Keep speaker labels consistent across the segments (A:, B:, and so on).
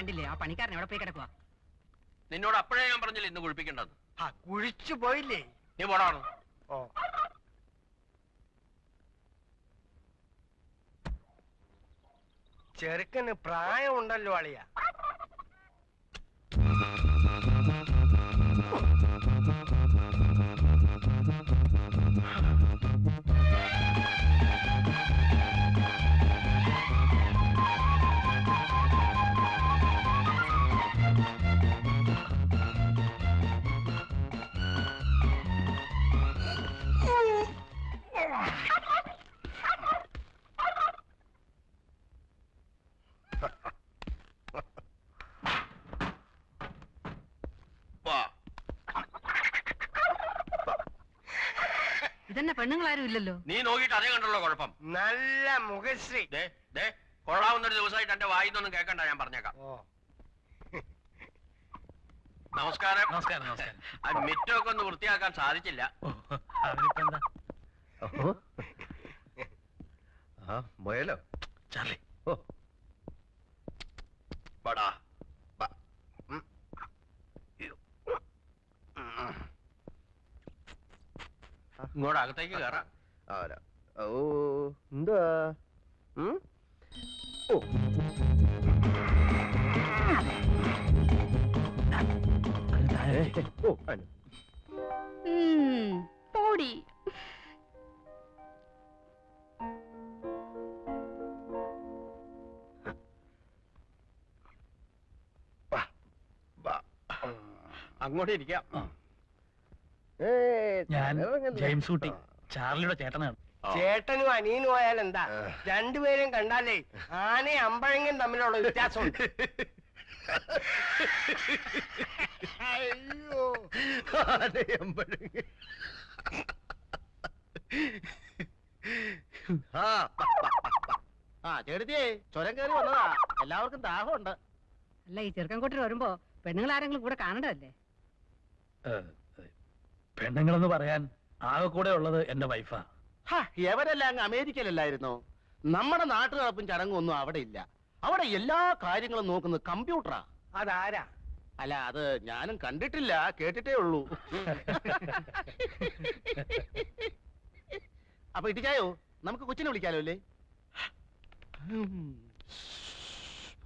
A: കണ്ടില്ലേ ആ പണിക്കാരൻ എവിടെ പോയി കിടക്കുക?
B: നിന്നോട് അപ്പോഴേ ഞാൻ പറഞ്ഞില്ല ഇന്ന് കുളിപ്പിക്കേണ്ടത്.
C: കുഴിച്ചു പോയില്ലേ?
B: നീ പോടാണ്.
C: ഓ ചെറുക്കന് പ്രായമുണ്ടല്ലോ അളിയ.
A: ഇതന്നെ പെണ്ണുങ്ങളാരും ഇല്ലല്ലോ.
B: നീ നോക്കിയിട്ട് അതേ കണ്ടുള്ള കുഴപ്പം.
C: നല്ല മുഖശ്രീ.
B: കൊള്ളാവുന്നൊരു ദിവസമായിട്ട് എന്റെ വായിന്നൊന്നും കേൾക്കണ്ട, ഞാൻ പറഞ്ഞേക്കാം. നമസ്കാരം.
D: നമസ്കാരം. നമസ്കാരം.
B: മിറ്റമൊക്കെ ഒന്ന് വൃത്തിയാക്കാൻ സാധിച്ചില്ല.
D: പോയല്ലോ ചാർലി.
B: പടാ ഇങ്ങോട്ട് അകത്തേക്ക് കയറാം.
D: ഓ എന്താ? ഓ
E: പോടി.
B: അങ്ങോട്ട് ഇരിക്കാം.
D: ഞാൻ ജെയിംസ് കുട്ടി, ചാർലിയുടെ ചേട്ടനാണ്.
C: ചേട്ടനും അനിയനും പോയാൽ എന്താ? രണ്ടുപേരും കണ്ടാലേ ആനയും അമ്പഴങ്ങയും തമ്മിലുള്ള വ്യത്യാസമുണ്ട്. അയ്യോ
D: ചേട്ടത്തിയേ ചുരം കയറി വന്നതാ. എല്ലാവർക്കും ദാഹമുണ്ട്.
A: അല്ല, ഈ ചെറുക്കൻകൂട്ടിൽ വരുമ്പോ പെണ്ണുങ്ങൾ ആരെങ്കിലും കൂടെ കാണണ്ടല്ലേ?
D: പെണ്ണുങ്ങളെന്ന് പറയാൻ ആകെ കൂടെ ഉള്ളത് എന്റെ വൈഫാ.
F: എവരെല്ലാം അങ്ങ് അമേരിക്കയിലല്ലായിരുന്നോ? നമ്മുടെ നാട്ടു നടപ്പും ചടങ്ങും ഒന്നും അവിടെ ഇല്ല. അവിടെ എല്ലാ കാര്യങ്ങളും നോക്കുന്നത് കമ്പ്യൂട്ടറാ.
C: അതാരാ?
F: അല്ല, അത് ഞാനും കണ്ടിട്ടില്ല, കേട്ടിട്ടേ ഉള്ളൂ. അപ്പൊ ഇട്ടിച്ചായോ, നമുക്ക് കൊച്ചിനെ വിളിക്കാലോ അല്ലേ?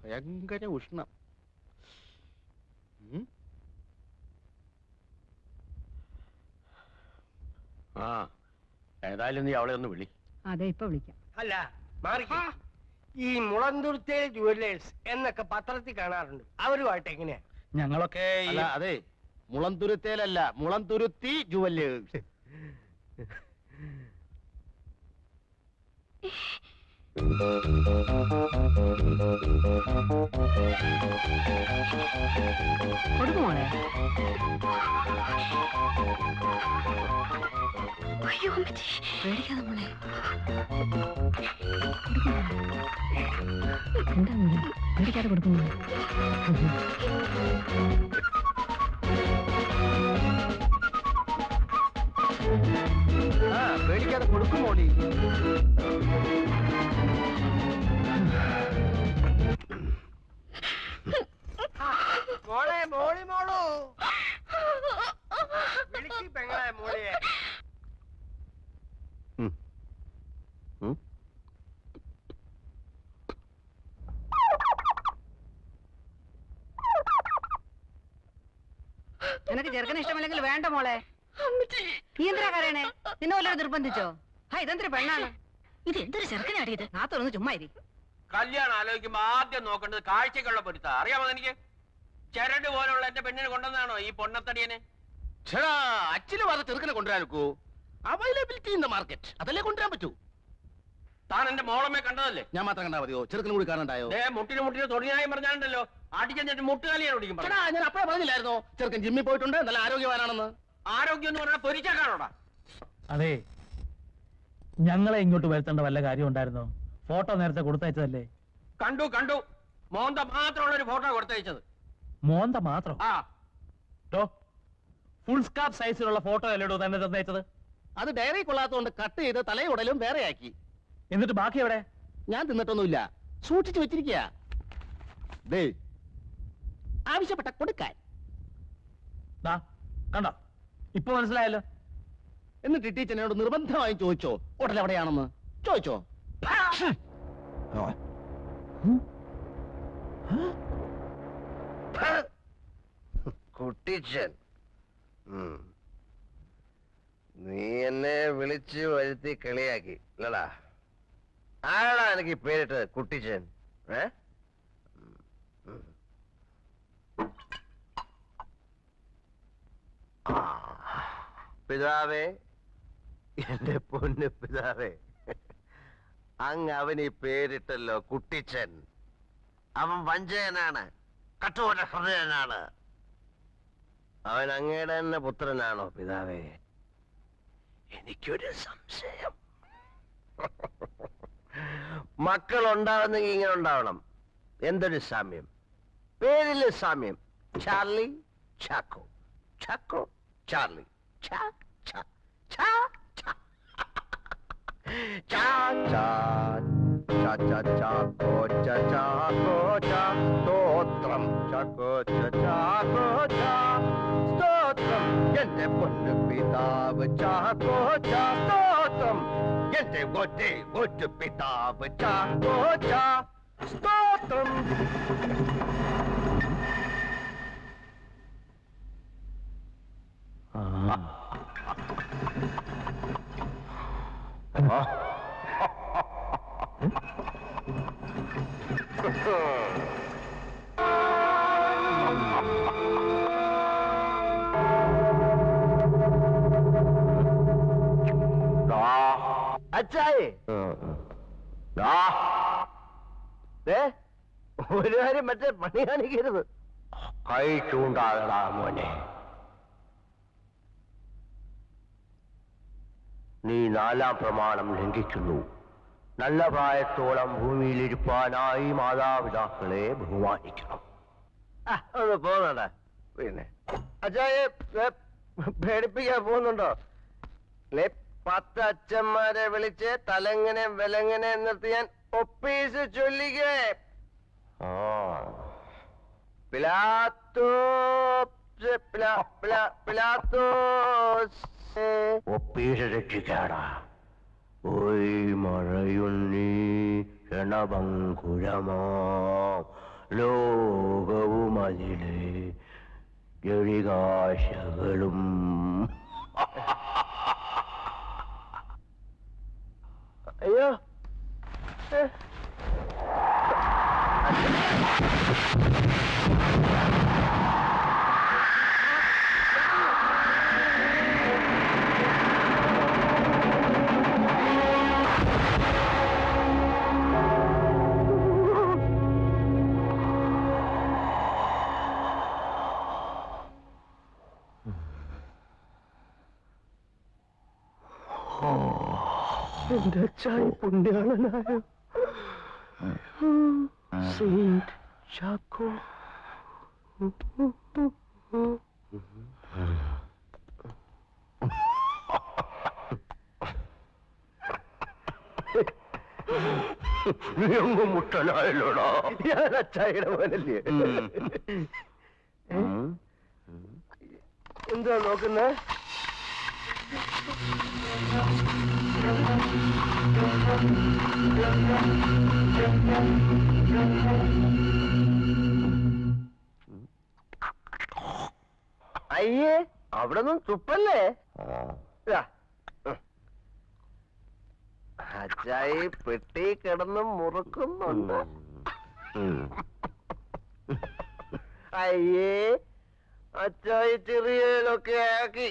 F: ഭയങ്കര ഉഷ്ണം.
B: ഏതായാലും നീ അവളെ ഒന്ന് വിളി.
A: അതെ, ഇപ്പൊ വിളിക്കാം.
C: അല്ല മാറി. ഈ മുളന്തുരുത്തേ ജുവല്ലേഴ്സ് എന്നൊക്കെ പത്രത്തിൽ കാണാറുണ്ട്. അവരുമായിട്ട് എങ്ങനെയാ?
D: ഞങ്ങളൊക്കെ
F: അല്ല, അതെ, മുളന്തുരുത്തേലല്ല, മുളന്തുരുത്തി ജുവല്ലേഴ്സ്.
A: കൊടുക്കുമോളെ?
E: അയ്യോ
A: പേടിക്കാതെ മോളെ. എന്താ മോളെ പേടിക്കാതെ കൊടുക്കുമോ?
F: പേടിക്കാതെ കൊടുക്കുമോളി.
C: മോളെ, മോളി മോളു വിളിക്ക് പെങ്ങളെ മോളിയെ.
A: നിനക്ക് ചെറുക്കനെ ഇഷ്ടമില്ലെങ്കിൽ വേണ്ട മോളെ. നീ എന്തിനാ കരയണേ? നിന്നെ വല്ലവരും നിർബന്ധിച്ചോ? ഇതെന്തൊരു പെണ്ണാണ് ഇത്? എന്തൊരു ചെറുക്കനാടിയത്? നാത്തൊന്ന് ചുമ്മാ ഇരി.
B: കല്യാണം ആലോചിക്കുമ്പോ ആദ്യം നോക്കേണ്ടത് കാഴ്ചക്കുള്ള പൊരുത്ത. അറിയാമോ എനിക്ക്? ചരട് പോലുള്ള എന്റെ പെണ്ണിനെ കൊണ്ടുവന്നാണോ ഈ പൊണ്ണത്തടിയനെ?
F: ചേടാ, അച്ഛന് പറഞ്ഞ ചെറുക്കനെ കൊണ്ടുവരാനൊക്കോ? അവൈലബിലിറ്റി ഇൻ ദ മാർക്കറ്റ്, അതല്ലേ കൊണ്ടുവരാൻ പറ്റൂ.
B: താൻ എന്റെ മോളമ്മയെ കണ്ടതല്ലേ?
F: ഞാൻ മാത്രം കണ്ടാ മതിയോ? ചെറുക്കനും കൂടി കാണണ്ടായോ?
B: മുട്ടിന് തൊടിയായും പറഞ്ഞാണ്ടല്ലോ, അടിച്ചിട്ട് മുട്ടുകാലിയാണ് ഓടിക്കും.
F: ഞാൻ അപ്പഴേ പറഞ്ഞില്ലായിരുന്നോ ചെറുക്കൻ ജിമ്മിൽ പോയിട്ടുണ്ട്, നല്ല ആരോഗ്യവാനാണെന്ന്?
B: ആരോഗ്യം എന്ന് പറഞ്ഞാൽ പൊരിച്ചാക്കാണോടാ?
D: അതെ, ഞങ്ങളെ ഇങ്ങോട്ട് വരുത്തേണ്ട വല്ല കാര്യം ഉണ്ടായിരുന്നോ? ഫോട്ടോ നേരത്തെ കൊടുത്തയച്ചതല്ലേ?
B: കണ്ടു മോന്ത മാത്രമുള്ള ഒരു ഫോട്ടോ കൊടുത്തയച്ചത്.
D: മോന്ത മാത്രം? ഫുൾ സ്കാർഫ് സൈസിലുള്ള ഫോട്ടോ അല്ലേടോ തന്നെ തന്നയച്ചത്?
F: അത് ഡയറി കൊള്ളാത്തോണ്ട് കട്ട് ചെയ്ത് തലയുടലും വേറെയാക്കി.
D: എന്നിട്ട് ബാക്കി എവിടെ?
F: ഞാൻ തിന്നിട്ടൊന്നുമില്ല, സൂക്ഷിച്ചു വെച്ചിരിക്കുക. ആവശ്യപ്പെട്ട കൊടുക്കാൻ.
D: കണ്ടോ, ഇപ്പൊ മനസ്സിലായല്ലോ.
F: എന്നിട്ട് ടീച്ചറിനോട് നിർബന്ധമായും ചോദിച്ചോ ഹോട്ടൽ എവിടെയാണെന്ന്? ചോദിച്ചോ?
G: കുട്ടിച്ചൻ, നീ എന്നെ വിളിച്ച് വരുത്തി കളിയാക്കി അല്ലടാ? ആരാടാ എനിക്ക് പേരിട്ട് കുട്ടിച്ചൻ? പിതാവേ, എന്റെ പൊന്ന് പിതാവേ, അങ്ങ് അവന് ഈ പേരിട്ടല്ലോ കുട്ടിച്ചൻ. അവൻ വഞ്ചകനാണ്, കഠോര ഹൃദയനാണ്. അവൻ അങ്ങയുടെ തന്നെ പുത്രനാണോ പിതാവേ? എനിക്കൊരു സംശയം. മക്കൾ ഉണ്ടാവുന്നെങ്കിൽ ഇങ്ങനെ ഉണ്ടാവണം. എന്തൊരു സാമ്യം, പേരില് സാമ്യം. ചാർലി, ചാക്കോ, ചാക്കോ, ചാർലി, ചാ ചാ ചാ ചാ ചാ ചാ ചാ ചാ ചാക്കോ ചാ ചാക്കോ ചാ. സ്തോത്രം ചാക്കോ ചാ ചാക്കോ ചാ. സ്തോത്രം എന്റെ പൊന്നു പിതാവ് ചാക്കോ ചാ. സ്തോത്രം എന്റെ ഒറ്റ പിതാവ് ചാക്കോ ചാ. സ്തോത്രം. അച്ചായേ, ഒരു കാര്യം മറ്റേ പണി കാണിക്കരുത്. കൈ ചൂണ്ടാകടാ മോനെ. നീ 4-ാം പ്രമാണം ലംഘിക്കുന്നു. നല്ല പ്രായത്തോളം ഭൂമിയിലിരിപ്പാനായി മാതാപിതാക്കളെ ബഹുമാനിക്കണം. ഒന്ന് പോന്നടാ. പിന്നെ അച്ചായെ പേടിപ്പിക്കാൻ പോകുന്നുണ്ടോ? 10 അച്ഛന്മാരെ വിളിച്ച് തലങ്ങനെ വിലങ്ങനെ നിർത്തി ഞാൻ ഒപ്പീസ് ചൊല്ലിക്കേ. ഒപ്പീസ് രക്ഷിക്കാടാ. ഓയ് മഴയുണ്ണി രണഭങ്കുരമോ ലോകവും അതിലെ ജളികാശകളും. അയ്യോ, എന്റെ അച്ചായി പുണ്യാളനായ സെയിന്റ് ചാക്കോ. നീ അങ്ങ് മുട്ടനായല്ലോടാ. ഞാൻ അച്ചായിയുടെ മോനല്ലേ. എന്താ നോക്കുന്നേ? അയ്യേ, അവിടെ നിന്നും തുപ്പല്ലേ? അച്ചായി പെട്ടി കിടന്ന് മുറുക്കുന്നുണ്ട്. അയ്യേ, അച്ചായി ചെറിയലൊക്കെ ആക്കി.